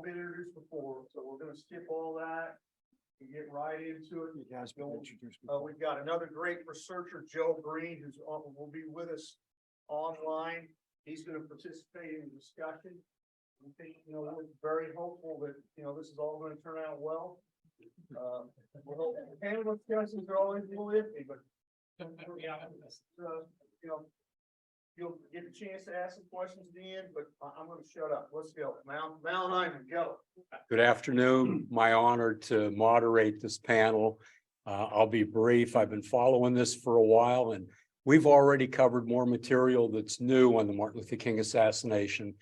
been introduced before, so we're gonna skip all that and get right into it. He has been introduced. We've got another great researcher, Joe Green, will be with us online. He's gonna participate in the discussion. We think, we're very hopeful that, this is all gonna turn out well. Panel discussions are always a little iffy, but you'll get a chance to ask some questions at the end, but I'm going to shut up. Let's go. Mal and Hyman, go. Good afternoon. My honor to moderate this panel. I'll be brief. I've been following this for a while, and we've already covered more material that's new on the Martin Luther King assassination.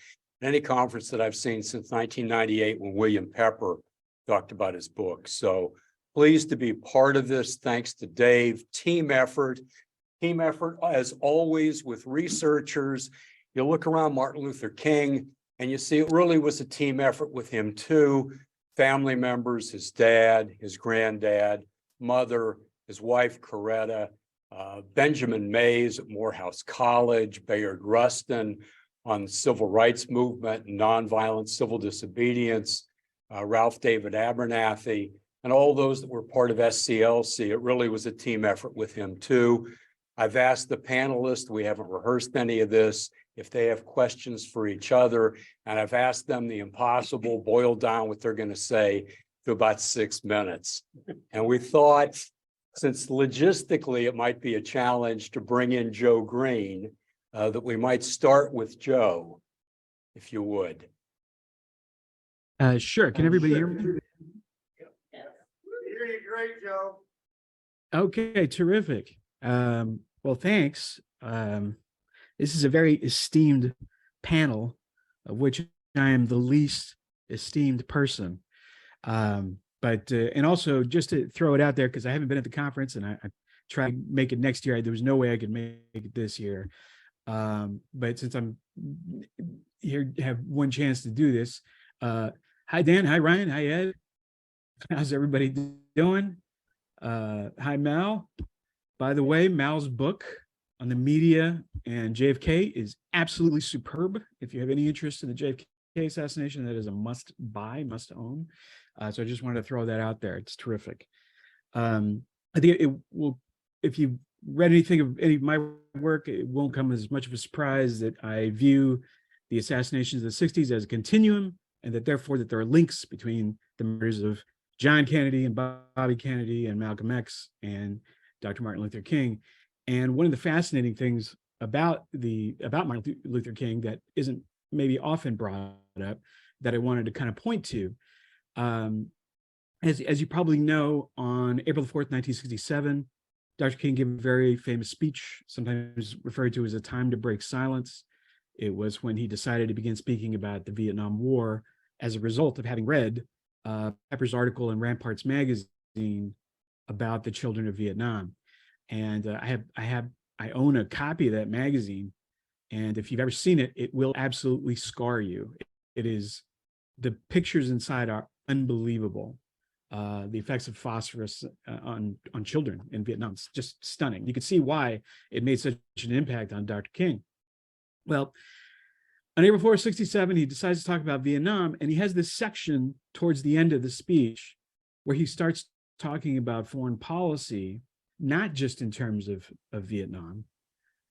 Any conference that I've seen since 1998 when William Pepper talked about his book. So pleased to be part of this. Thanks to Dave. Team effort as always with researchers. You look around Martin Luther King and you see it really was a team effort with him too. Family members, his dad, his granddad, mother, his wife, Coretta, Benjamin Mays at Morehouse College, Bayard Rustin on the civil rights movement and nonviolent civil disobedience, Ralph David Abernathy, and all those that were part of SCLC. It really was a team effort with him too. I've asked the panelists, we haven't rehearsed any of this, if they have questions for each other, and I've asked them the impossible, boiled down what they're going to say to about 6 minutes. And we thought, since logistically it might be a challenge to bring in Joe Green, that we might start with Joe, if you would. Sure. Can everybody hear me? Hear you great, Joe. Okay, terrific. Well, thanks. This is a very esteemed panel, of which I am the least esteemed person. And also just to throw it out there, because I haven't been at the conference and I tried to make it next year. There was no way I could make it this year. But since I'm here, have one chance to do this. Hi, Dan. Hi, Ryan. Hi, Ed. How's everybody doing? Hi, Mal. By the way, Mal's book on the media and JFK is absolutely superb. If you have any interest in the JFK assassination, that is a must buy, must own. So I just wanted to throw that out there. It's terrific. I think it will, if you read anything of any of my work, it won't come as much of a surprise that I view the assassinations of the 60s as a continuum, and that therefore that there are links between the murders of John Kennedy and Bobby Kennedy and Malcolm X and Dr. Martin Luther King. And one of the fascinating things about Martin Luther King that isn't maybe often brought up that I wanted to kind of point to, as you probably know, on April the 4th, 1967, Dr. King gave a very famous speech, sometimes referred to as a time to break silence. It was when he decided to begin speaking about the Vietnam War as a result of having read Pepper's article in Ramparts magazine about the children of Vietnam. And I own a copy of that magazine. And if you've ever seen it, it will absolutely scar you. It is, the pictures inside are unbelievable. The effects of phosphorus on children in Vietnam, it's just stunning. You can see why it made such an impact on Dr. King. Well, on April 4th, 1967, he decides to talk about Vietnam, and he has this section towards the end of the speech where he starts talking about foreign policy, not just in terms of Vietnam,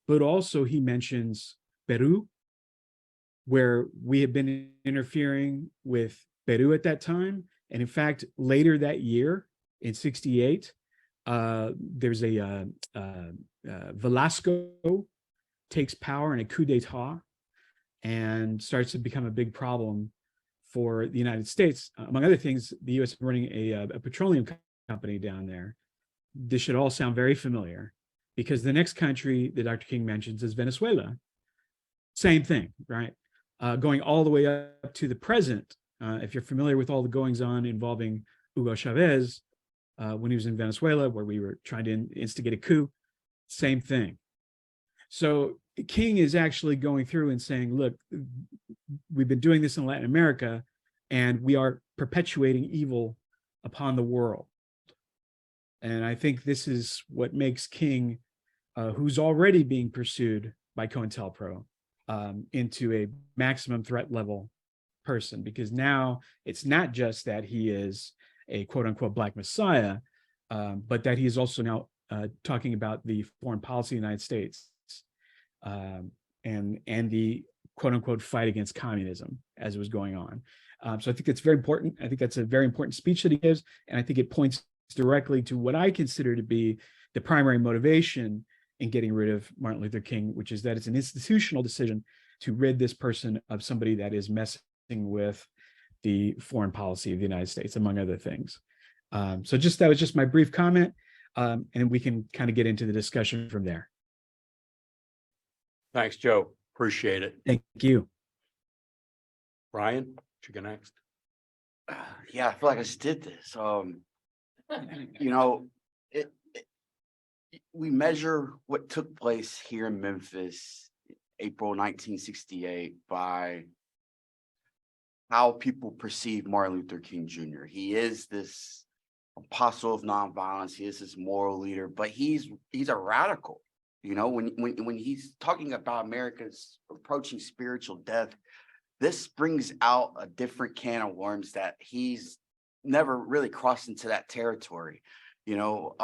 but also he mentions Peru, where we had been interfering with Peru at that time. And in fact, later that year, in 1968, there's a Velasco takes power in a coup d'etat and starts to become a big problem for the United States. Among other things, the U.S. is running a petroleum company down there. This should all sound very familiar, because the next country that Dr. King mentions is Venezuela. Same thing, right? Going all the way up to the present. If you're familiar with all the goings on involving Hugo Chavez when he was in Venezuela, where we were trying to instigate a coup, same thing. So King is actually going through and saying, look, we've been doing this in Latin America, and we are perpetuating evil upon the world. And I think this is what makes King, who's already being pursued by COINTELPRO, into a maximum threat level person, because now it's not just that he is a quote unquote Black Messiah, but that he is also now talking about the foreign policy of the United States, and the quote unquote fight against communism as it was going on. So I think that's very important. I think that's a very important speech that he gives. And I think it points directly to what I consider to be the primary motivation in getting rid of Martin Luther King, which is that it's an institutional decision to rid this person of somebody that is messing with the foreign policy of the United States, among other things. So that was just my brief comment. And we can kind of get into the discussion from there. Thanks, Joe. Appreciate it. Thank you. Brian, you go next. Yeah, I feel like I just did this. You know, we measure what took place here in Memphis, April 1968, by how people perceive Martin Luther King Jr. He is this apostle of nonviolence. He is this moral leader, but he's a radical. You know, when he's talking about America's approaching spiritual death, this brings out a different can of worms that he's never really crossed into that territory. You know,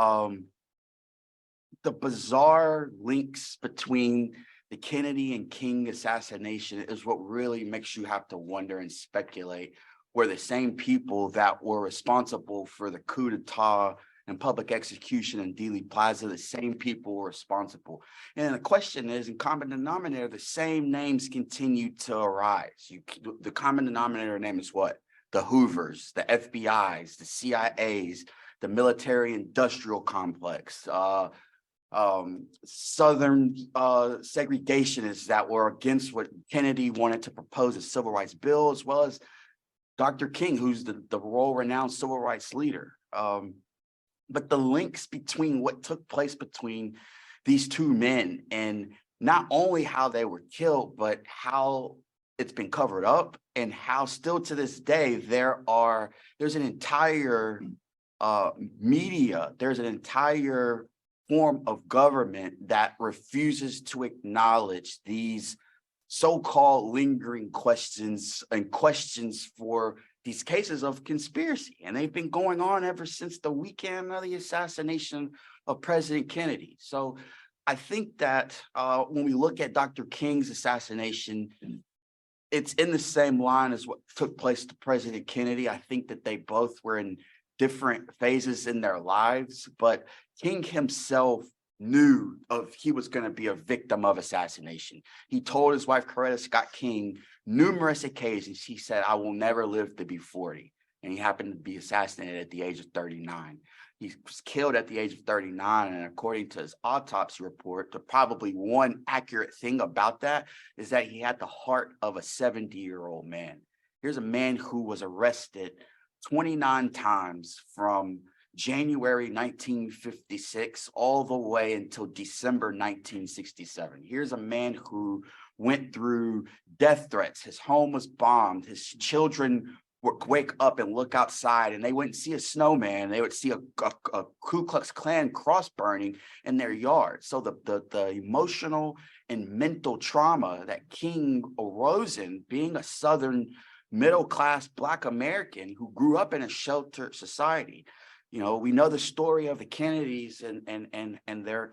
the bizarre links between the Kennedy and King assassination is what really makes you have to wonder and speculate were the same people that were responsible for the coup d'etat and public execution in Dealey Plaza, the same people were responsible. And the question is, in common denominator, the same names continue to arise. The common denominator name is what? The Hoovers, the FBIs, the CIAs, the military industrial complex, Southern segregationists that were against what Kennedy wanted to propose, a civil rights bill, as well as Dr. King, who's the world-renowned civil rights leader. But the links between what took place between these two men, and not only how they were killed, but how it's been covered up, and how still to this day there's an entire media, there's an entire form of government that refuses to acknowledge these so-called lingering questions and questions for these cases of conspiracy. And they've been going on ever since the weekend of the assassination of President Kennedy. So I think that when we look at Dr. King's assassination, it's in the same line as what took place to President Kennedy. I think that they both were in different phases in their lives, but King himself knew he was going to be a victim of assassination. He told his wife, Coretta Scott King, numerous occasions, he said, "I will never live to be 40. And he happened to be assassinated at the age of 39. He was killed at the age of 39. And according to his autopsy report, the probably one accurate thing about that is that he had the heart of a 70-year-old man. Here's a man who was arrested 29 times from January 1956 all the way until December 1967. Here's a man who went through death threats. His home was bombed. His children would wake up and look outside and they wouldn't see a snowman. They would see a Ku Klux Klan cross burning in their yard. So the emotional and mental trauma that King arose in, being a Southern middle-class Black American who grew up in a sheltered society. You know, we know the story of the Kennedys and their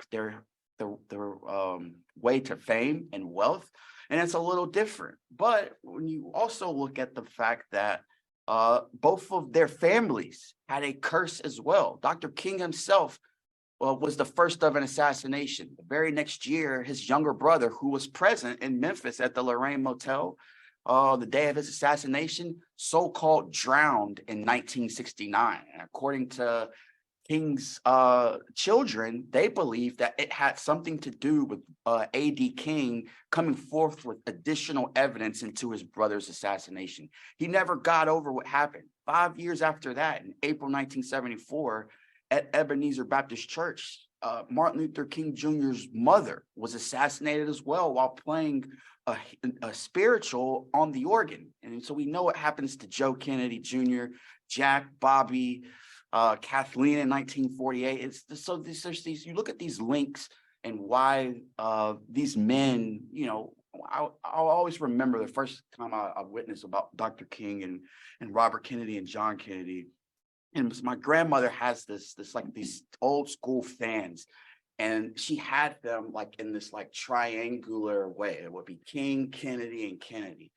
way to fame and wealth, and it's a little different. But when you also look at the fact that both of their families had a curse as well. Dr. King himself was the first of an assassination. The very next year, his younger brother, who was present in Memphis at the Lorraine Motel, the day of his assassination, so-called drowned in 1969. And according to King's children, they believe that it had something to do with A.D. King coming forth with additional evidence into his brother's assassination. He never got over what happened. 5 years after that, in April 1974, at Ebenezer Baptist Church, Martin Luther King Jr.'s mother was assassinated as well while playing a spiritual on the organ. And so we know what happens to Joe Kennedy Jr., Jack, Bobby, Kathleen in 1948. There's these, you look at these links and why these men, you know, I'll always remember the first time I witnessed about Dr. King and Robert Kennedy and John Kennedy. And my grandmother has like these old school fans, and she had them like in this like triangular way. It would be King, Kennedy, and Kennedy.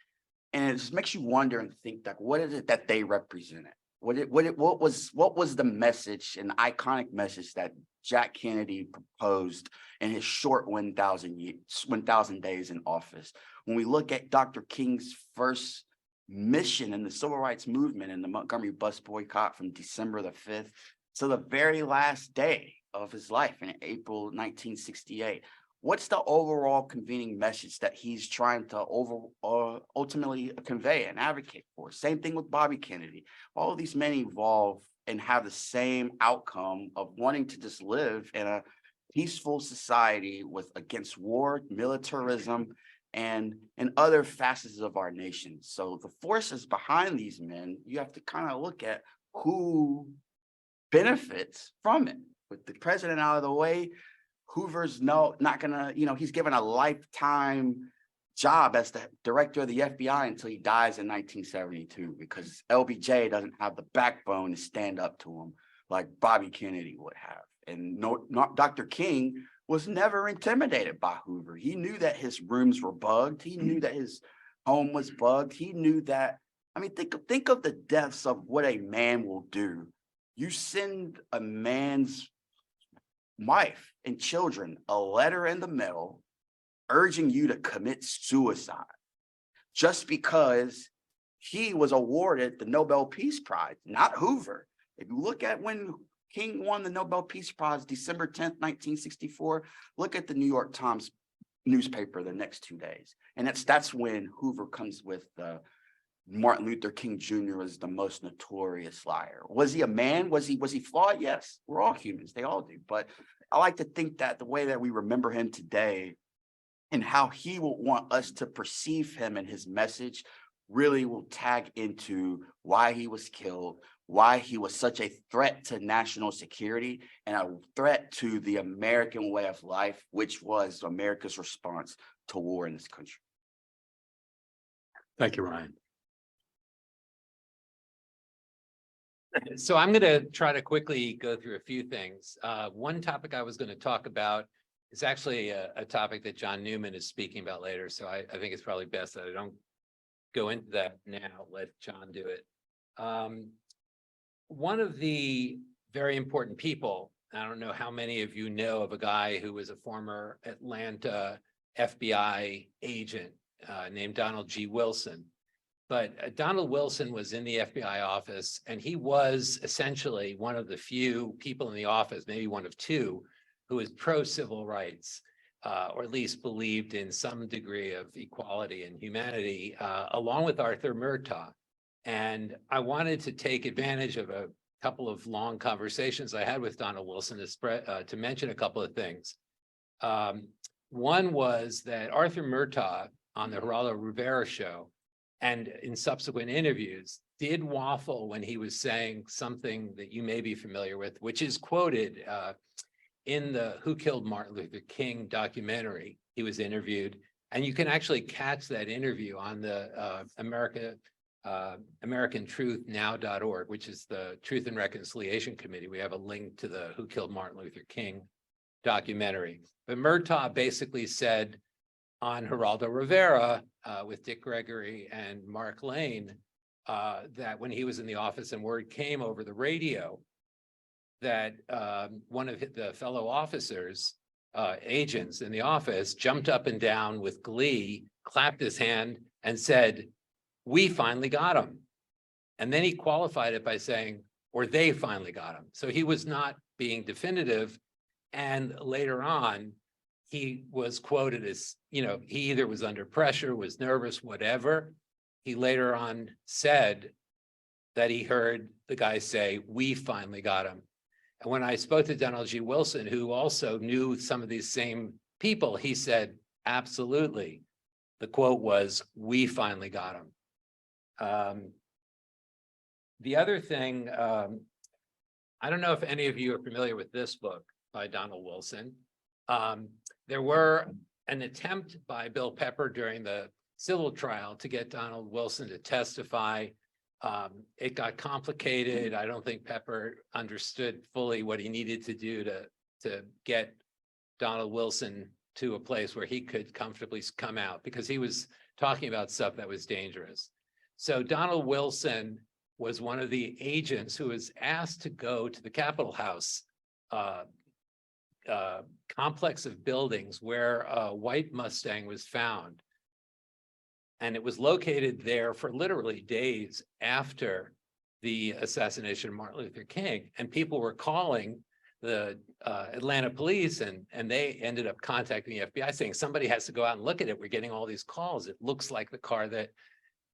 And it just makes you wonder and think like, what is it that they represented? What was the message, an iconic message that Jack Kennedy proposed in his short 1,000 days in office? When we look at Dr. King's first mission in the civil rights movement in the Montgomery bus boycott from December the 5th to the very last day of his life in April 1968, what's the overall convening message that he's trying to ultimately convey and advocate for? Same thing with Bobby Kennedy. All of these men evolve and have the same outcome of wanting to just live in a peaceful society against war, militarism, and other facets of our nation. So the forces behind these men, you have to kind of look at who benefits from it. With the president out of the way, Hoover's not gonna, he's given a lifetime job as the director of the FBI until he dies in 1972, because LBJ doesn't have the backbone to stand up to him like Bobby Kennedy would have. And Dr. King was never intimidated by Hoover. He knew that his rooms were bugged. He knew that his home was bugged. He knew that, think of the depths of what a man will do. You send a man's wife and children a letter in the mail urging you to commit suicide just because he was awarded the Nobel Peace Prize, not Hoover. If you look at when King won the Nobel Peace Prize, December 10th, 1964, look at the New York Times newspaper the next 2 days. And that's when Hoover comes with Martin Luther King Jr. as the most notorious liar. Was he a man? Was he flawed? Yes, we're all humans. They all do. But I like to think that the way that we remember him today and how he will want us to perceive him and his message really will tag into why he was killed, why he was such a threat to national security and a threat to the American way of life, which was America's response to war in this country. Thank you, Ryan. So I'm going to try to quickly go through a few things. One topic I was going to talk about is actually a topic that John Newman is speaking about later. So I think it's probably best that I don't go into that now. Let John do it. One of the very important people, I don't know how many of you know of a guy who was a former Atlanta FBI agent named Donald G. Wilson. But Donald Wilson was in the FBI office, and he was essentially one of the few people in the office, maybe one of two, who was pro-civil rights, or at least believed in some degree of equality and humanity, along with Arthur Murtaugh. And I wanted to take advantage of a couple of long conversations I had with Donald Wilson to mention a couple of things. One was that Arthur Murtaugh on the Geraldo Rivera show and in subsequent interviews did waffle when he was saying something that you may be familiar with, which is quoted in the Who Killed Martin Luther King documentary. He was interviewed, and you can actually catch that interview on the AmericanTruthNow.org, which is the Truth and Reconciliation Committee. We have a link to the Who Killed Martin Luther King documentary. But Murtaugh basically said on Geraldo Rivera with Dick Gregory and Mark Lane that when he was in the office and word came over the radio that one of the fellow officers, agents in the office, jumped up and down with glee, clapped his hand and said, "We finally got him." And then he qualified it by saying, or they finally got him. So he was not being definitive. And later on, he was quoted as, he either was under pressure, was nervous, whatever. He later on said that he heard the guy say, "We finally got him." And when I spoke to Donald G. Wilson, who also knew some of these same people, he said, absolutely. The quote was, "We finally got him." The other thing, I don't know if any of you are familiar with this book by Donald Wilson. There were an attempt by Bill Pepper during the civil trial to get Donald Wilson to testify. It got complicated. I don't think Pepper understood fully what he needed to do to get Donald Wilson to a place where he could comfortably come out, because he was talking about stuff that was dangerous. So Donald Wilson was one of the agents who was asked to go to the Capitol House complex of buildings where a white Mustang was found. And it was located there for literally days after the assassination of Martin Luther King. And people were calling the Atlanta police, and they ended up contacting the FBI saying, somebody has to go out and look at it. We're getting all these calls. It looks like the car that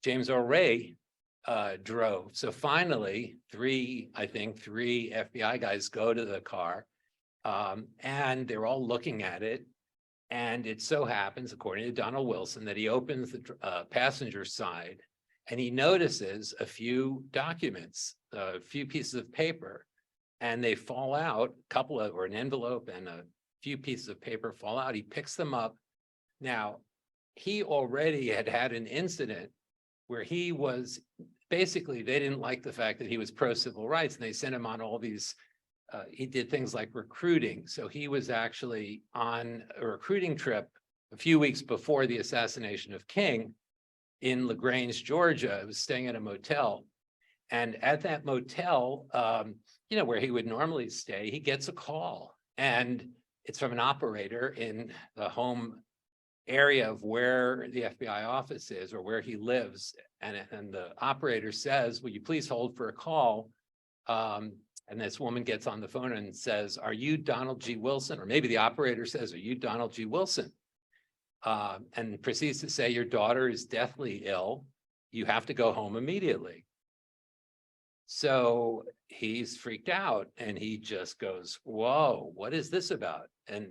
James Earl Ray drove. So finally, three FBI guys go to the car, and they're all looking at it. And it so happens, according to Donald Wilson, that he opens the passenger side and he notices a few documents, a few pieces of paper, and they fall out, or an envelope and a few pieces of paper fall out. He picks them up. Now, he already had an incident where he was, basically, they didn't like the fact that he was pro-civil rights, and they sent him on all these, he did things like recruiting. So he was actually on a recruiting trip a few weeks before the assassination of King in LaGrange, Georgia. He was staying at a motel. And at that motel, where he would normally stay, he gets a call, and it's from an operator in the home area of where the FBI office is, or where he lives. And the operator says, will you please hold for a call? And this woman gets on the phone and says, are you Donald G. Wilson? Or maybe the operator says, are you Donald G. Wilson? And proceeds to say, your daughter is deathly ill. You have to go home immediately. So he's freaked out, and he just goes, whoa, what is this about? And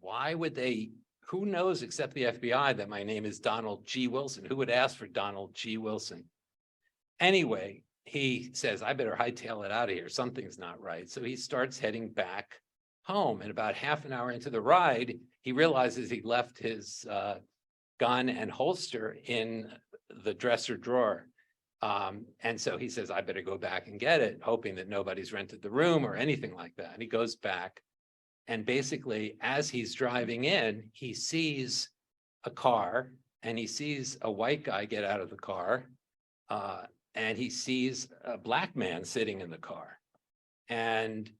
why would they, who knows except the FBI that my name is Donald G. Wilson? Who would ask for Donald G. Wilson? Anyway, he says, I better hightail it out of here. Something's not right. So he starts heading back home. And about half an hour into the ride, he realizes he left his gun and holster in the dresser drawer. And so he says, I better go back and get it, hoping that nobody's rented the room or anything like that. And he goes back, and basically, as he's driving in, he sees a car, and he sees a white guy get out of the car, and he sees a black man sitting in the car. And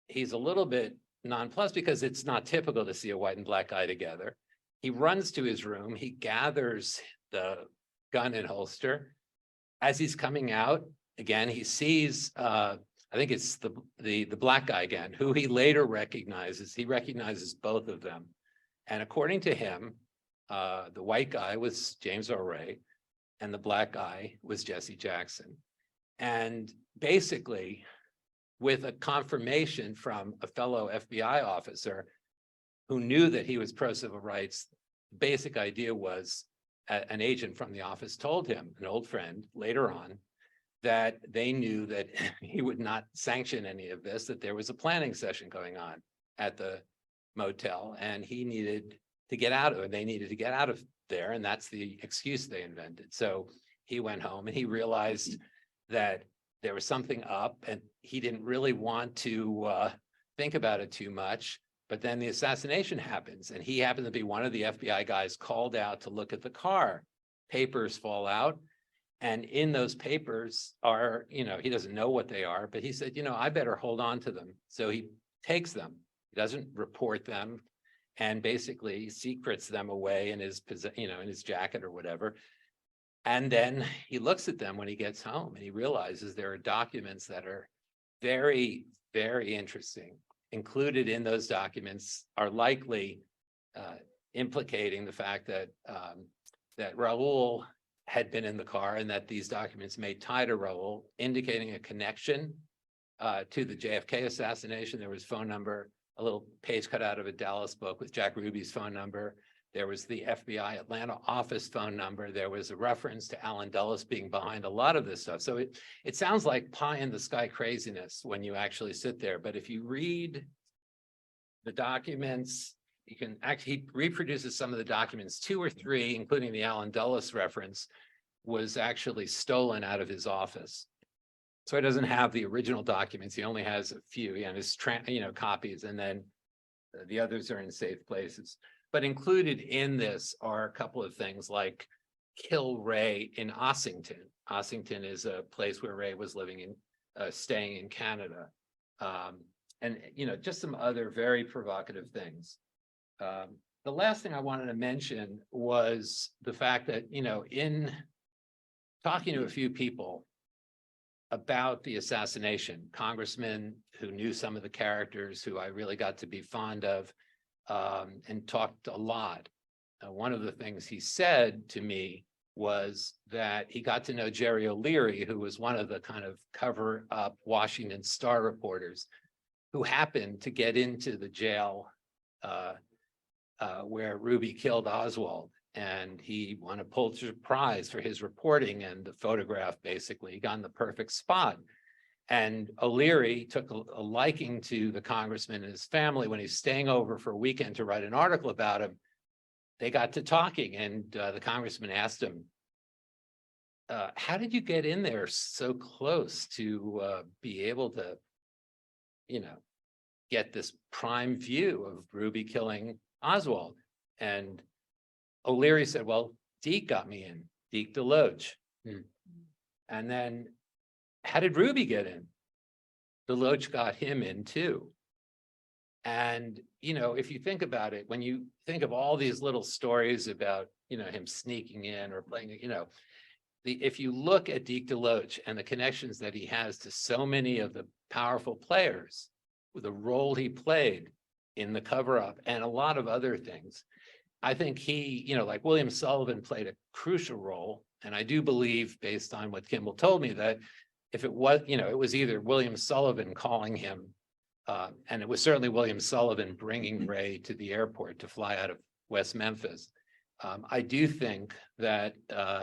he's a little bit nonplussed, because it's not typical to see a white and black guy together. He runs to his room, he gathers the gun and holster. As he's coming out, again, he sees, I think it's the black guy again, who he later recognizes. He recognizes both of them. And according to him, the white guy was James Earl Ray, and the black guy was Jesse Jackson. And basically, with a confirmation from a fellow FBI officer who knew that he was pro-civil rights, the basic idea was, an agent from the office told him, an old friend later on, that they knew that he would not sanction any of this, that there was a planning session going on at the motel, and he needed to get out of it. They needed to get out of there, and that's the excuse they invented. So he went home, and he realized that there was something up, and he didn't really want to think about it too much. But then the assassination happens, and he happened to be one of the FBI guys called out to look at the car. Papers fall out, and in those papers are, he doesn't know what they are, but he said, I better hold on to them. So he takes them. He doesn't report them, and basically secrets them away in his, in his jacket or whatever. And then he looks at them when he gets home, and he realizes there are documents that are very, very interesting. Included in those documents are likely implicating the fact that that Raul had been in the car, and that these documents may tie to Raul, indicating a connection to the JFK assassination. There was phone number, a little page cut out of a Dallas book with Jack Ruby's phone number. There was the FBI Atlanta office phone number. There was a reference to Alan Dulles being behind a lot of this stuff. So it sounds like pie in the sky craziness when you actually sit there. But if you read the documents, you can actually, he reproduces some of the documents, 2 or 3, including the Alan Dulles reference, was actually stolen out of his office. So he doesn't have the original documents. He only has a few, and his copies, and then the others are in safe places. But included in this are a couple of things like kill Ray in Ossington. Ossington is a place where Ray was living in, staying in Canada. And, just some other very provocative things. The last thing I wanted to mention was the fact that, in talking to a few people about the assassination, congressmen who knew some of the characters who I really got to be fond of, and talked a lot. One of the things he said to me was that he got to know Jerry O'Leary, who was one of the kind of cover up Washington Star reporters who happened to get into the jail where Ruby killed Oswald. And he won a Pulitzer Prize for his reporting, and the photograph basically got in the perfect spot. And O'Leary took a liking to the congressman and his family. When he's staying over for a weekend to write an article about him, they got to talking, and the congressman asked him, how did you get in there so close to be able to, get this prime view of Ruby killing Oswald? And O'Leary said, well, Deke got me in, Deke DeLoach. And then how did Ruby get in? DeLoach got him in too. And, if you think about it, when you think of all these little stories about, him sneaking in or playing, if you look at Deke DeLoach and the connections that he has to so many of the powerful players, with the role he played in the cover-up and a lot of other things, I think he, like William Sullivan played a crucial role. And I do believe, based on what Kimball told me, that if it was, it was either William Sullivan calling him, and it was certainly William Sullivan bringing Ray to the airport to fly out of West Memphis. I do think that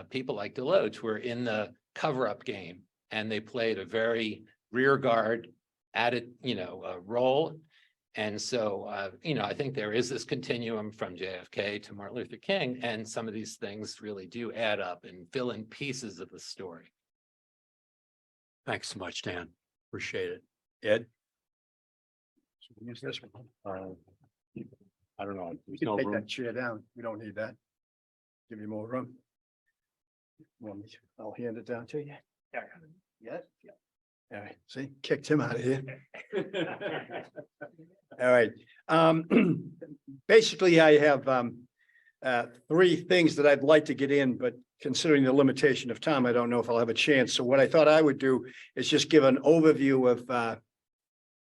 people like DeLoach were in the cover-up game, and they played a very rear guard added, role. And so, I think there is this continuum from JFK to Martin Luther King, and some of these things really do add up and fill in pieces of the story. Thanks so much, Dan. Appreciate it. Ed? Use this one. I don't know. You There's can no take room. that chair down. We don't need that. Give you more room. I'll hand it down to you. Yes? All right, see, kicked him out of here. All right, basically, I have 3 things that I'd like to get in, but considering the limitation of time, I don't know if I'll have a chance. So what I thought I would do is just give an overview of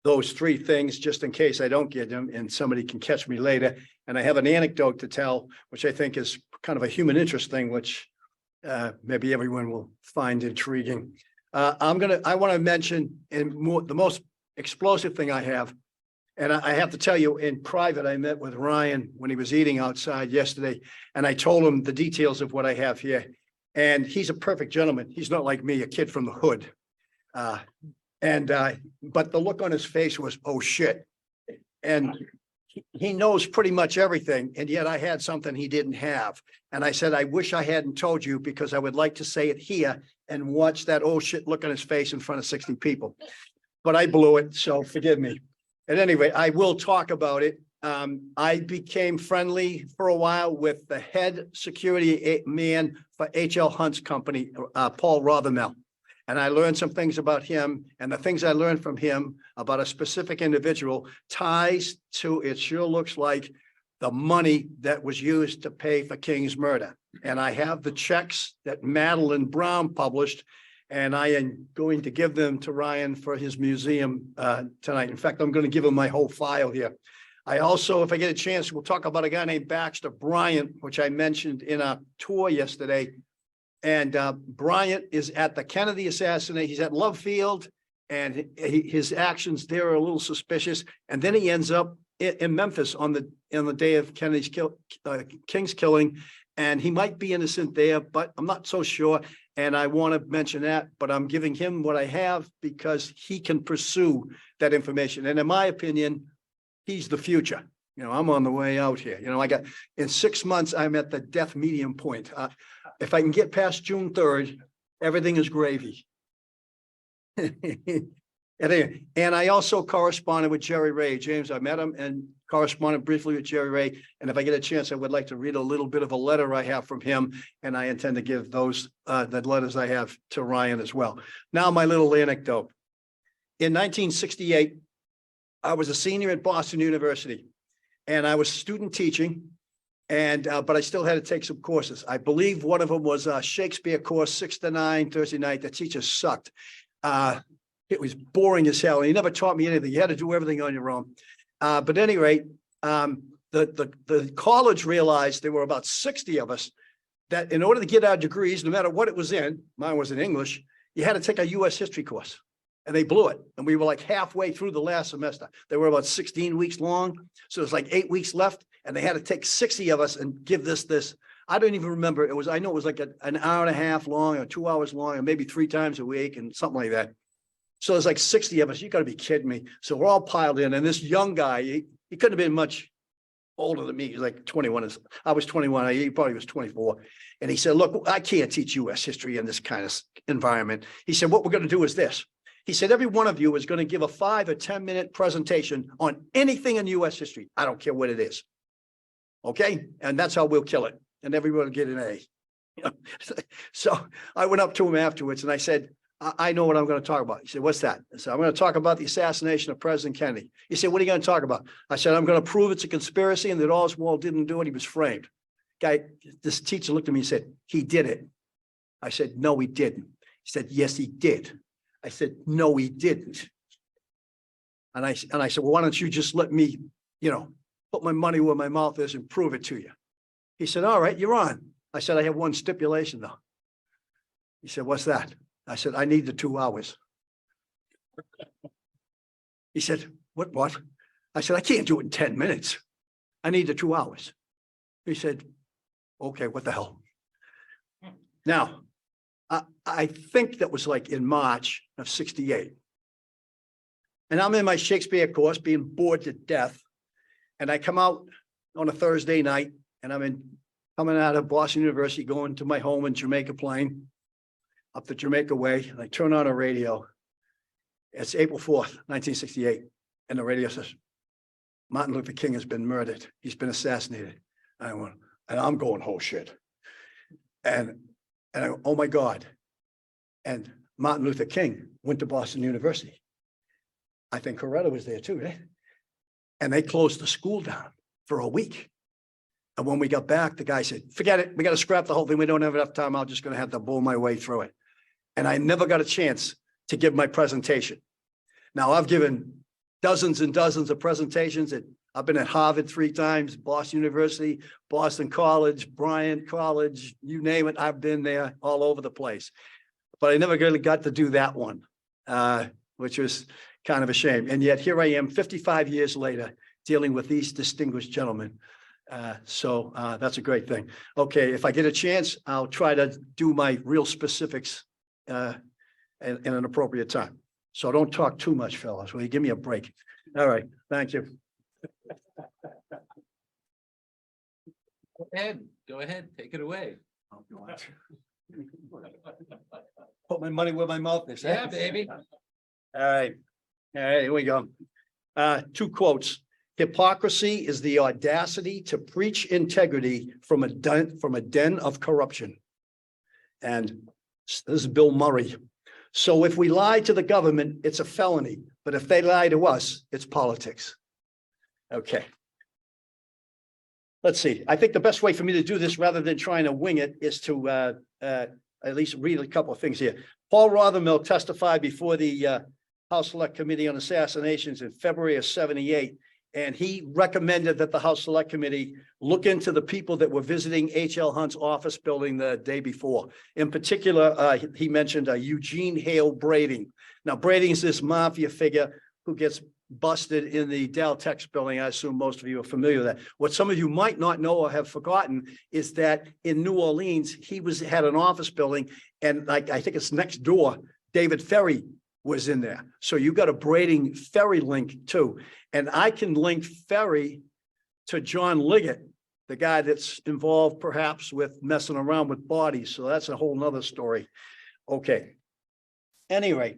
those 3 things, just in case I don't get them and somebody can catch me later. And I have an anecdote to tell, which I think is kind of a human interest thing, which maybe everyone will find intriguing. I want to mention the most explosive thing I have. And I have to tell you, in private, I met with Ryan when he was eating outside yesterday, and I told him the details of what I have here. And he's a perfect gentleman. He's not like me, a kid from the hood. But the look on his face was, oh shit. And he knows pretty much everything. And yet I had something he didn't have. And I said, I wish I hadn't told you, because I would like to say it here and watch that oh shit look on his face in front of 60 people. But I blew it, so forgive me. At any rate, I will talk about it. I became friendly for a while with the head security man for H.L. Hunt's company, Paul Rothermel. And I learned some things about him, and the things I learned from him about a specific individual ties to, it sure looks like, the money that was used to pay for King's murder. And I have the checks that Madeline Brown published, and I am going to give them to Ryan for his museum tonight. In fact, I'm going to give him my whole file here. I also, if I get a chance, we'll talk about a guy named Baxter Bryant, which I mentioned in a tour yesterday. And Bryant is at the Kennedy assassination. He's at Love Field, and his actions there are a little suspicious. And then he ends up in Memphis on the day of Kennedy's King's killing. And he might be innocent there, but I'm not so sure. And I want to mention that, but I'm giving him what I have because he can pursue that information. And in my opinion, he's the future. I'm on the way out here. In 6 months, I'm at the death medium point. If I can get past June 3rd, everything is gravy. And I also corresponded with Jerry Ray. James, I met him and corresponded briefly with Jerry Ray. And if I get a chance, I would like to read a little bit of a letter I have from him. And I intend to give those, the letters I have to Ryan as well. Now, my little anecdote. In 1968, I was a senior at Boston University and I was student teaching. And, but I still had to take some courses. I believe one of them was a Shakespeare course, 6 to 9, Thursday night. The teacher sucked. It was boring as hell. He never taught me anything. You had to do everything on your own. But at any rate, the college realized there were about 60 of us that in order to get our degrees, no matter what it was in, mine was in English, you had to take a US history course. And they blew it. And we were like halfway through the last semester. They were about 16 weeks long. So it's like 8 weeks left. And they had to take 60 of us and give this. I don't even remember. I know it was like an hour and a half long or 2 hours long, or maybe 3 times a week and something like that. So there's like 60 of us. You got to be kidding me. So we're all piled in. And this young guy, he couldn't have been much older than me. He was like 21. I was 21. He probably was 24. And he said, look, I can't teach US history in this kind of environment. He said, what we're going to do is this. He said, every one of you is going to give a 5 or 10 minute presentation on anything in US history. I don't care what it is. Okay. And that's how we'll kill it. And everyone will get an A. So I went up to him afterwards and I said, I know what I'm going to talk about. He said, what's that? I said, I'm going to talk about the assassination of President Kennedy. He said, what are you going to talk about? I said, I'm going to prove it's a conspiracy and that Oswald didn't do it. He was framed. This teacher looked at me and said, he did it. I said, no, he didn't. He said, yes, he did. I said, no, he didn't. And I said, well, why don't you just let me, put my money where my mouth is and prove it to you? He said, all right, you're on. I said, I have one stipulation though. He said, what's that? I said, I need the 2 hours. He said, what? I said, I can't do it in 10 minutes. I need the 2 hours. He said, okay, what the hell? Now, I think that was like in March of 68. And I'm in my Shakespeare course being bored to death. And I come out on a Thursday night and coming out of Boston University, going to my home in Jamaica Plain, up the Jamaica Way, and I turn on a radio. It's April 4th, 1968. And the radio says, Martin Luther King has been murdered. He's been assassinated. And I'm going, oh shit. And oh my God. And Martin Luther King went to Boston University. I think Coretta was there too, right? And they closed the school down for a week. And when we got back, the guy said, forget it. We got to scrap the whole thing. We don't have enough time. I'm just going to have to bull my way through it. And I never got a chance to give my presentation. Now I've given dozens and dozens of presentations. I've been at Harvard 3 times, Boston University, Boston College, Bryant College, you name it. I've been there all over the place, but I never really got to do that one, which was kind of a shame. And yet here I am 55 years later dealing with these distinguished gentlemen. So that's a great thing. Okay, if I get a chance, I'll try to do my real specifics in an appropriate time. So don't talk too much, fellas. Will you give me a break? All right, thank you. Go ahead, take it away. Put my money where my mouth is. Yeah, baby. All right, here we go. 2 quotes. Hypocrisy is the audacity to preach integrity from a den of corruption. And this is Bill Murray. So if we lie to the government, it's a felony. But if they lie to us, it's politics. Okay. Let's see. I think the best way for me to do this rather than trying to wing it is to at least read a couple of things here. Paul Rothermill testified before the House Select Committee on Assassinations in February of 78. And he recommended that the House Select Committee look into the people that were visiting H.L. Hunt's office building the day before. In particular, he mentioned Eugene Hale Brading. Now, Brading is this mafia figure who gets busted in the Daltex building. I assume most of you are familiar with that. What some of you might not know or have forgotten is that in New Orleans, he had an office building, and like I think it's next door, David Ferry was in there. So you got a Brading Ferry link too. And I can link Ferry to John Liggett, the guy that's involved perhaps with messing around with bodies. So that's a whole nother story. Okay. Anyway,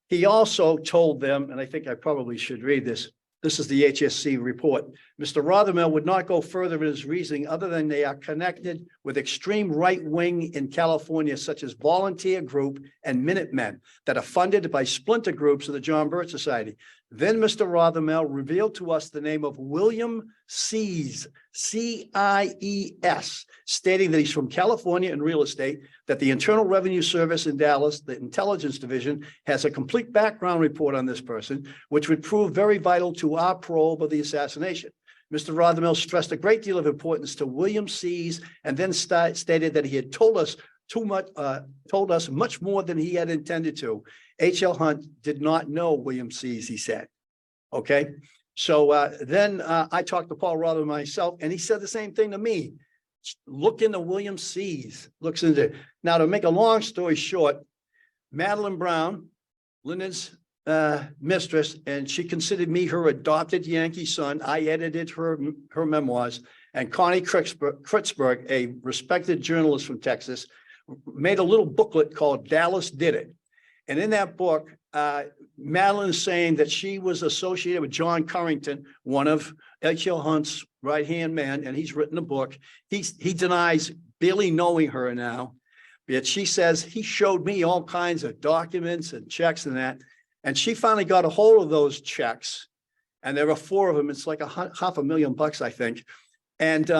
he also told them, and I think I probably should read this. This is the HSC report. Mr. Rothermel would not go further in his reasoning other than they are connected with extreme right wing in California, such as Volunteer Group and Minutemen that are funded by splinter groups of the John Birch Society. Then Mr. Rothermel revealed to us the name of William Ciess, C-I-E-S, stating that he's from California in real estate, that the Internal Revenue Service in Dallas, the Intelligence Division, has a complete background report on this person, which would prove very vital to our probe of the assassination. Mr. Rothermel stressed a great deal of importance to William Ciess and then stated that he had told us much more than he had intended to. H.L. Hunt did not know William Ciess, he said. Okay, so then I talked to Paul Rothermel myself, and he said the same thing to me. Look into William Ciess. Looks into it. Now, to make a long story short, Madeline Brown, Lyndon's mistress, and she considered me her adopted Yankee son. I edited her memoirs, and Connie Kritzberg, a respected journalist from Texas, made a little booklet called Dallas Did It. And in that book, Madeline is saying that she was associated with John Currington, one of H.L. Hunt's right-hand man, and he's written a book. He denies barely knowing her now, but she says he showed me all kinds of documents and checks and that. And she finally got a hold of those checks, and there were 4 of them. It's like $500,000, I think. And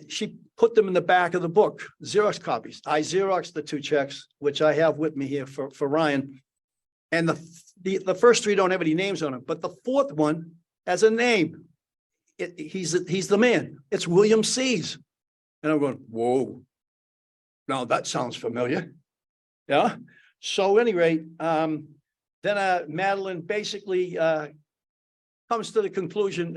she put them in the back of the book, Xerox copies. I Xeroxed the 2 checks, which I have with me here for Ryan. And the first 3 don't have any names on them, but the 4th one has a name. He's the man. It's William Ciess. And I'm going, whoa. Now that sounds familiar. Yeah. So at any rate, then Madeline basically comes to the conclusion,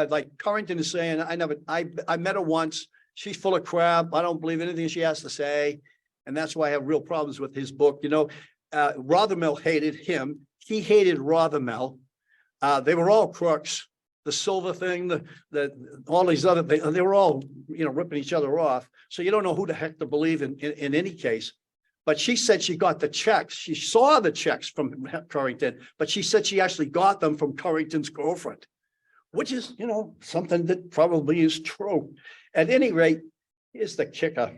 like Currington is saying, I met her once. She's full of crap. I don't believe anything she has to say. And that's why I have real problems with his book. Rothermel hated him. He hated Rothermel. They were all crooks. The silver thing, all these other things, they were all, ripping each other off. So you don't know who the heck to believe in any case. But she said she got the checks. She saw the checks from Currington, but she said she actually got them from Currington's girlfriend, which is, something that probably is true. At any rate, here's the kicker.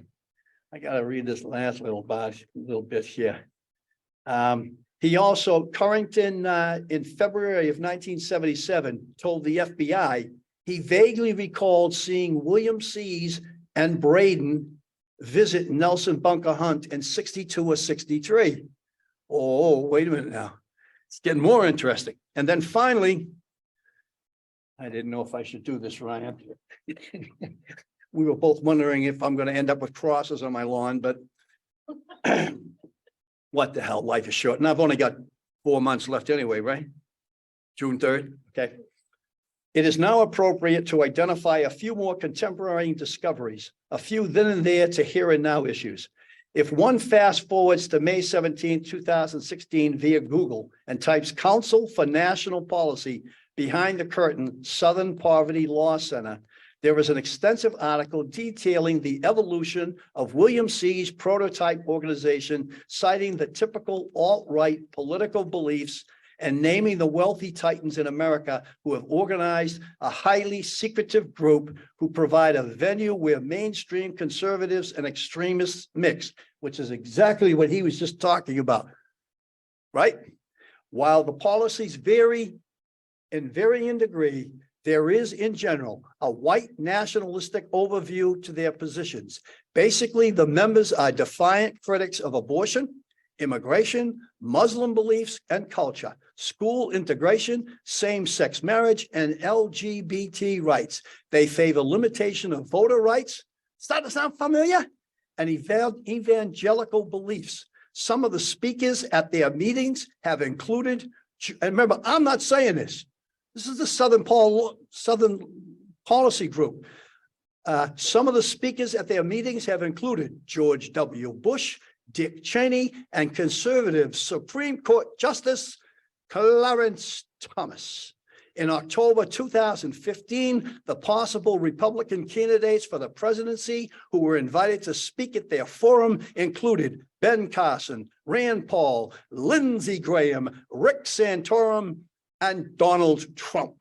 I got to read this last little bit here. He also, Currington, in February of 1977, told the FBI he vaguely recalled seeing William Ciess and Braden visit Nelson Bunker Hunt in 62 or 63. Oh, wait a minute now. It's getting more interesting. And then finally, I didn't know if I should do this, Ryan. We were both wondering if I'm going to end up with crosses on my lawn, but what the hell, life is short. And I've only got 4 months left anyway, right? June 3rd. Okay. It is now appropriate to identify a few more contemporary discoveries, a few then and there to here and now issues. If one fast forwards to May 17, 2016 via Google and types Council for National Policy behind the curtain, Southern Poverty Law Center, there is an extensive article detailing the evolution of William Ciess' prototype organization, citing the typical alt-right political beliefs and naming the wealthy titans in America who have organized a highly secretive group who provide a venue where mainstream conservatives and extremists mix, which is exactly what he was just talking about, right? While the policies vary in varying degree, there is in general a white nationalistic overview to their positions. Basically, the members are defiant critics of abortion, immigration, Muslim beliefs and culture, school integration, same-sex marriage, and LGBT rights. They favor limitation of voter rights. Start to sound familiar? And evangelical beliefs. Some of the speakers at their meetings have included, and remember, I'm not saying this. This is the Southern Policy Group. Some of the speakers at their meetings have included George W. Bush, Dick Cheney, and conservative Supreme Court Justice Clarence Thomas. In October 2015, the possible Republican candidates for the presidency who were invited to speak at their forum included Ben Carson, Rand Paul, Lindsey Graham, Rick Santorum, and Donald Trump.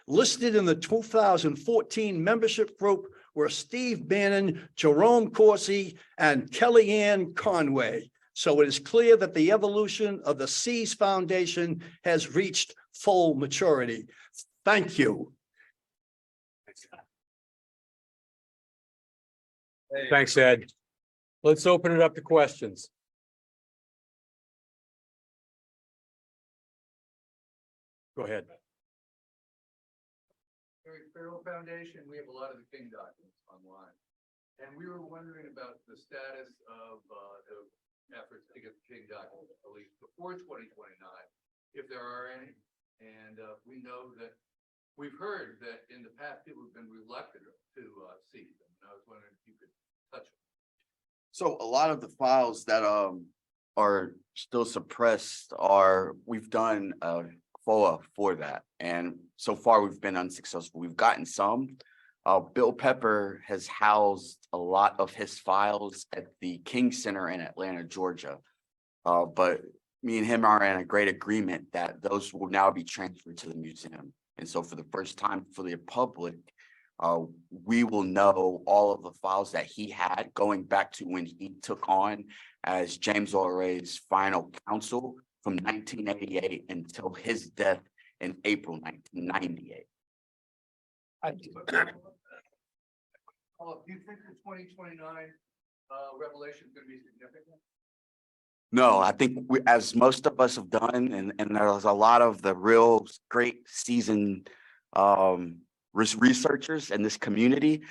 Listed in the 2014 membership group were Steve Bannon, Jerome Corsi, and Kellyanne Conway. So it is clear that the evolution of the Seas Foundation has reached full maturity. Thank you. Thanks, Ed. Let's open it up to questions. Go ahead. Federal Foundation, we have a lot of the King documents online. And we were wondering about the status of the efforts to get the King documents released before 2029, if there are any. And we know that we've heard that in the past people have been reluctant to see them. And I was wondering if you could touch on. So a lot of the files that are still suppressed we've done FOA for that. And so far we've been unsuccessful. We've gotten some. Bill Pepper has housed a lot of his files at the King Center in Atlanta, Georgia. But me and him are in a great agreement that those will now be transferred to the museum. And so for the first time for the public, we will know all of the files that he had going back to when he took on as James Earl Ray's final counsel from 1988 until his death in April 1998. Do you think the 2029 revelation is going to be significant? No, I think as most of us have done, and there's a lot of the real great seasoned researchers in this community,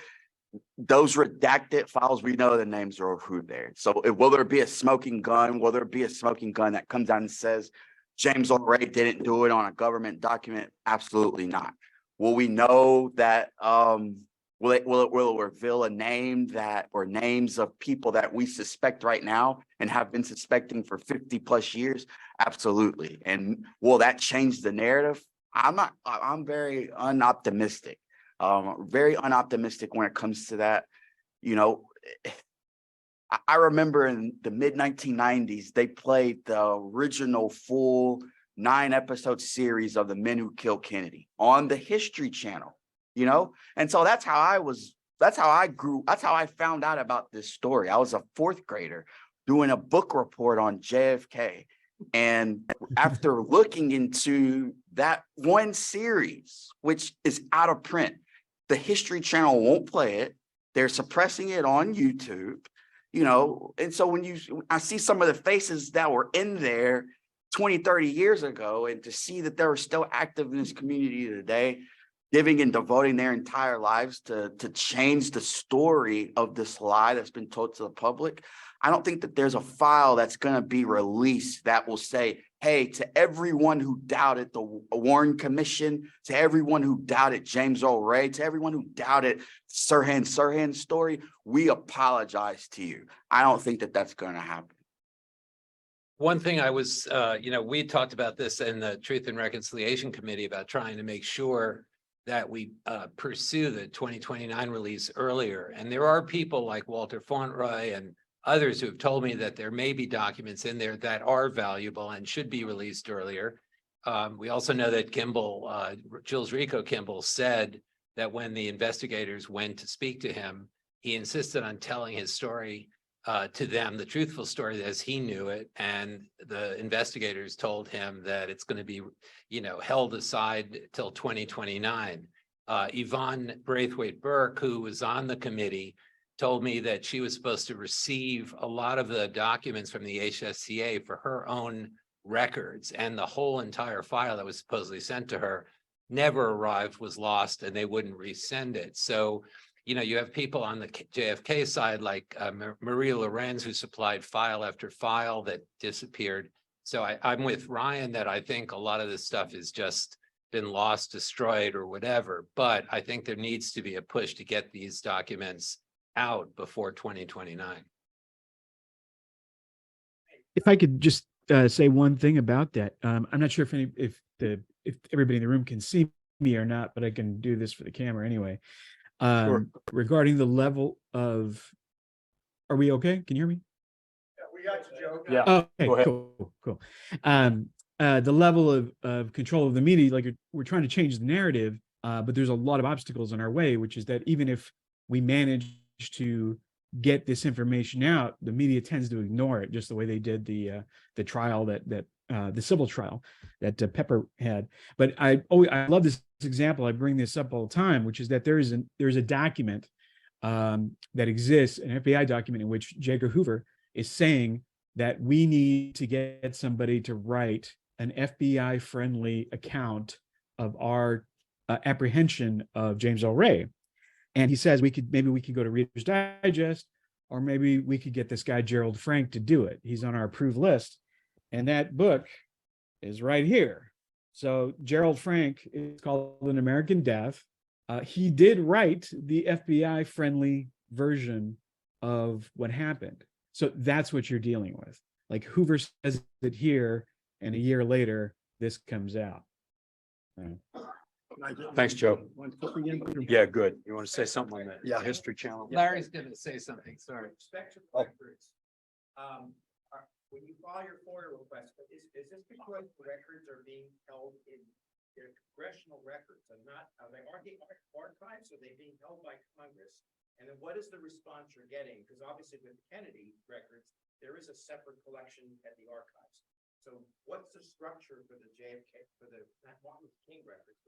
those redacted files, we know the names are who there. So will there be a smoking gun? Will there be a smoking gun that comes out and says James Earl Ray didn't do it on a government document? Absolutely not. Will we know that? Will it reveal a name that or names of people that we suspect right now and have been suspecting for 50 plus years? Absolutely. And will that change the narrative? I'm very unoptimistic. Very unoptimistic when it comes to that. You know, I remember in the mid 1990s, they played the original full 9-episode series of The Men Who Killed Kennedy on the History Channel, you know? And so that's how I found out about this story. I was a 4th grader doing a book report on JFK. And after looking into that one series, which is out of print, the History Channel won't play it. They're suppressing it on YouTube, you know? And so when I see some of the faces that were in there 20, 30 years ago, and to see that they were still active in this community today, giving and devoting their entire lives to change the story of this lie that's been told to the public, I don't think that there's a file that's going to be released that will say, hey, to everyone who doubted the Warren Commission, to everyone who doubted James Earl Ray, to everyone who doubted Sirhan's story, we apologize to you. I don't think that that's going to happen. One thing I was, we talked about this in the Truth and Reconciliation Committee about trying to make sure that we pursue the 2029 release earlier. And there are people like Walter Fauntleroy and others who have told me that there may be documents in there that are valuable and should be released earlier. We also know that Jules Rico Kimball said that when the investigators went to speak to him, he insisted on telling his story to them, the truthful story as he knew it. And the investigators told him that it's going to be, held aside till 2029. Yvonne Braithwaite Burke, who was on the committee, told me that she was supposed to receive a lot of the documents from the HSCA for her own records, and the whole entire file that was supposedly sent to her never arrived, was lost, and they wouldn't resend it. So, you have people on the JFK side like Maria Lorenz, who supplied file after file that disappeared. So I'm with Ryan that I think a lot of this stuff has just been lost, destroyed, or whatever. But I think there needs to be a push to get these documents out before 2029. If I could just say one thing about that, I'm not sure if everybody in the room can see me or not, but I can do this for the camera anyway. Sure. Regarding the level of, are we okay? Can you hear me? Yeah, we got you, Joe. Yeah. Oh, okay, Go ahead. cool. The level of control of the media, like we're trying to change the narrative, but there's a lot of obstacles in our way, which is that even if we manage to get this information out, the media tends to ignore it, just the way they did the trial that the civil trial that Pepper had. But I love this example. I bring this up all the time, which is that there's a document that exists, an FBI document in which J. Edgar Hoover is saying that we need to get somebody to write an FBI friendly account of our apprehension of James Earl Ray. And he says maybe we could go to Reader's Digest, or maybe we could get this guy Gerald Frank to do it. He's on our approved list. And that book is right here. So Gerald Frank is called An American Death. He did write the FBI friendly version of what happened. So that's what you're dealing with. Like Hoover says it here, and a year later, this comes out. Thanks, Joe. Yeah, good. You want to say something on that? Yeah. History Channel? Larry's gonna say something, sorry. Respect to records. When you file your FOIA request, is this because the records are being held in their congressional records and not, are they archives, or are they being held by Congress? And then what is the response you're getting? Because obviously with Kennedy records, there is a separate collection at the archives. So what's the structure for the JFK, for the Martin Luther King records?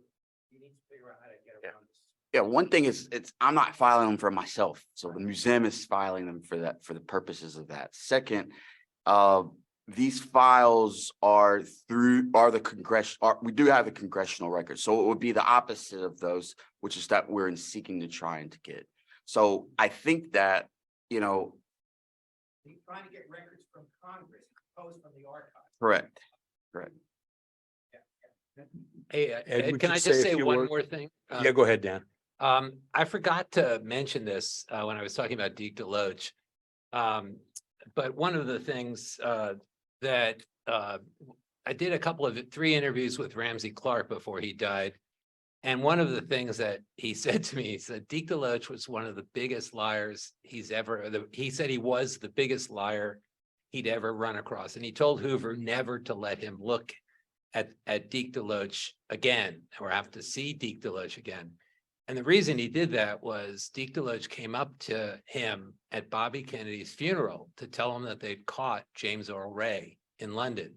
You need to figure out how to get around this. Yeah, one thing is I'm not filing them for myself. So the museum is filing them for that, for the purposes of that. Second, these files are the congressional, we do have the congressional records. So it would be the opposite of those, which is that we're seeking to try and to get. So I think that, You're trying to get records from Congress, opposed from the archives. correct. Hey, Ed, we can I should just say a say few one words. more thing? Yeah, go ahead, Dan. I forgot to mention this when I was talking about Deke DeLoach. But one of the things that I did three interviews with Ramsey Clark before he died. And one of the things that he said to me, he said, Deke DeLoach was one of the biggest liars he said he was the biggest liar he'd ever run across. And he told Hoover never to let him look at Deke DeLoach again, or have to see Deke DeLoach again. And the reason he did that was Deke DeLoach came up to him at Bobby Kennedy's funeral to tell him that they'd caught James Earl Ray in London.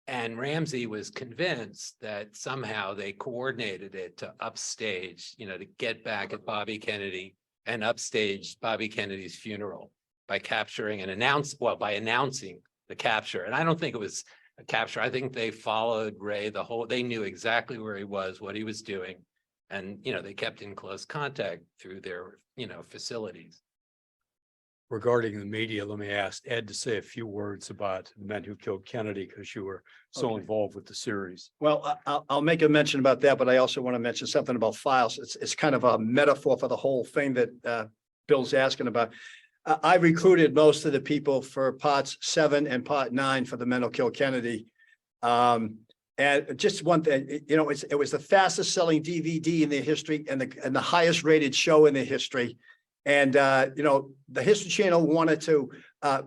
And Ramsey was convinced that somehow they coordinated it to upstage, to get back at Bobby Kennedy and upstage Bobby Kennedy's funeral by capturing and by announcing the capture. And I don't think it was a capture. I think they followed Ray they knew exactly where he was, what he was doing. And, they kept in close contact through their, facilities. Regarding the media, let me ask Ed to say a few words about the men who killed Kennedy, because you were so Okay. involved with the series. Well, I'll make a mention about that, but I also want to mention something about files. It's kind of a metaphor for the whole thing that Bill's asking about. I recruited most of the people for parts 7 and part 9 for the men who killed Kennedy. And just one thing, it was the fastest selling DVD in their history and the highest rated show in their history. And, the History Channel wanted to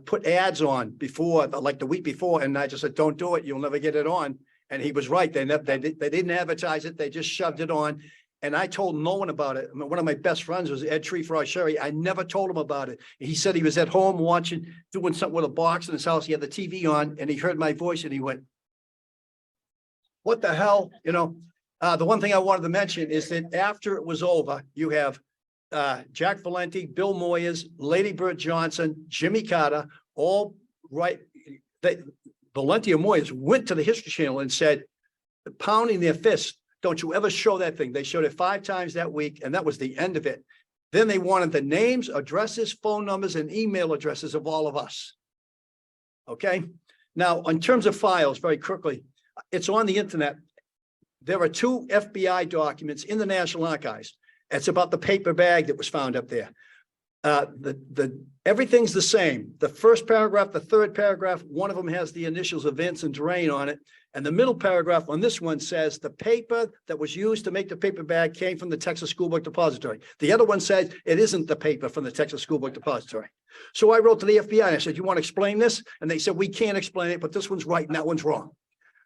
put ads on before, like the week before, and I just said, don't do it. You'll never get it on. And he was right. They didn't advertise it. They just shoved it on. And I told no one about it. One of my best friends was Ed Treefroy-Sherry. I never told him about it. He said he was at home doing something with a box in his house. He had the TV on and he heard my voice and he went, what the hell? The one thing I wanted to mention is that after it was over, you have Jack Valenti, Bill Moyers, Lady Bird Johnson, Jimmy Carter, all right. Valenti and Moyers went to the History Channel and said, pounding their fists, don't you ever show that thing. They showed it 5 times that week, and that was the end of it. Then they wanted the names, addresses, phone numbers, and email addresses of all of us. Okay. Now, in terms of files, very quickly, it's on the internet. There are 2 FBI documents in the National Archives. It's about the paper bag that was found up there. Everything's the same. The first paragraph, the third paragraph, one of them has the initials of Vince and Drain on it. And the middle paragraph on this one says the paper that was used to make the paper bag came from the Texas School Book Depository. The other one says it isn't the paper from the Texas School Book Depository. So I wrote to the FBI and I said, you want to explain this? And they said, we can't explain it, but this one's right and that one's wrong.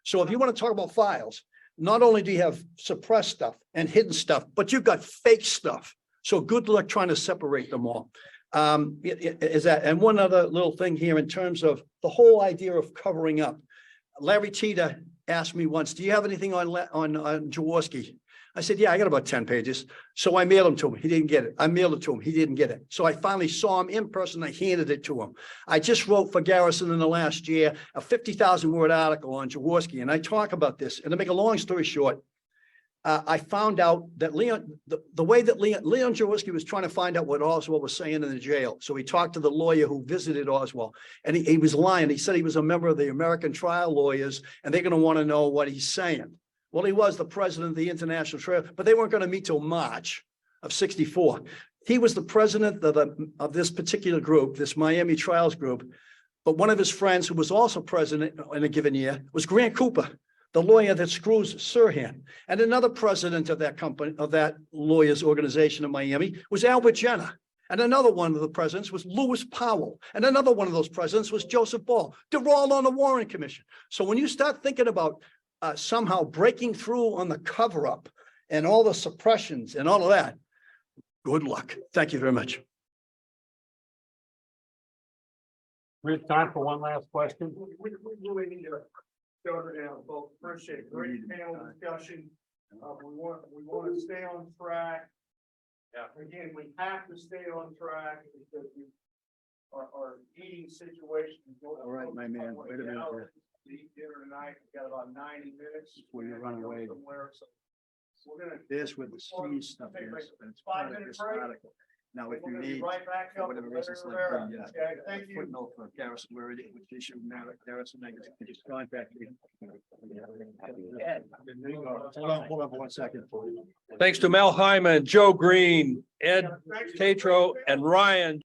So if you want to talk about files, not only do you have suppressed stuff and hidden stuff, but you've got fake stuff. So good luck trying to separate them all. Is that, and one other little thing here in terms of the whole idea of covering up. Larry Cheetah asked me once, do you have anything on Jaworski? I said, yeah, I got about 10 pages. So I mailed him to him. He didn't get it. I mailed it to him. He didn't get it. So I finally saw him in person. I handed it to him. I just wrote for Garrison in the last year, a 50,000 word article on Jaworski. And I talk about this, and to make a long story short, I found out that the way that Leon Jaworski was trying to find out what Oswald was saying in the jail. So he talked to the lawyer who visited Oswald, and he was lying. He said he was a member of the American Trial Lawyers, and they're going to want to know what he's saying. Well, he was the president of the International Trial, but they weren't going to meet till March of '64. He was the president of this particular group, this Miami Trials group. But one of his friends, who was also president in a given year, was Grant Cooper, the lawyer that screws Sirhan. And another president of that company, of that lawyers organization in Miami, was Albert Jenner. And another one of the presidents was Lewis Powell. And another one of those presidents was Joseph Ball. They're all on the Warren Commission. So when you start thinking about somehow breaking through on the cover up and all the suppressions and all of that, good luck. Thank you very much. We have time for one last question. We really need to go down, both appreciate it. Great panel discussion. We want to stay on track. Yeah. Again, we have to stay on track because our eating situation. All right, my man. Wait a minute here. Eat dinner tonight. We got about 90 minutes. Before you run away. Somewhere, so we're gonna. This with the C stuff is, and it's part of this article. Now, if you need, Right back for up. whatever reason, it's like the, Okay, thank you. footnote for Garrison, where it which issue now, Garrison, I just contact me. Hold on for 1 second. Thanks to Mel Hyman, Joe Green, Ed Tatro, and Ryan